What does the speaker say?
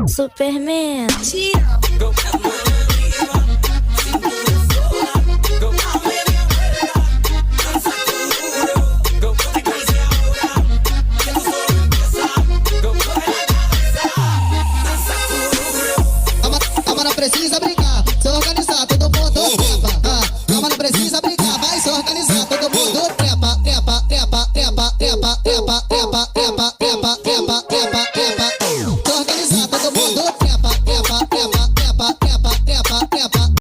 Superman. Não precisa brincar, se organizar, todo mundo trepa. Calma, não precisa brincar, vai se organizar, todo mundo trepa, trepa, trepa, trepa, trepa, trepa, trepa,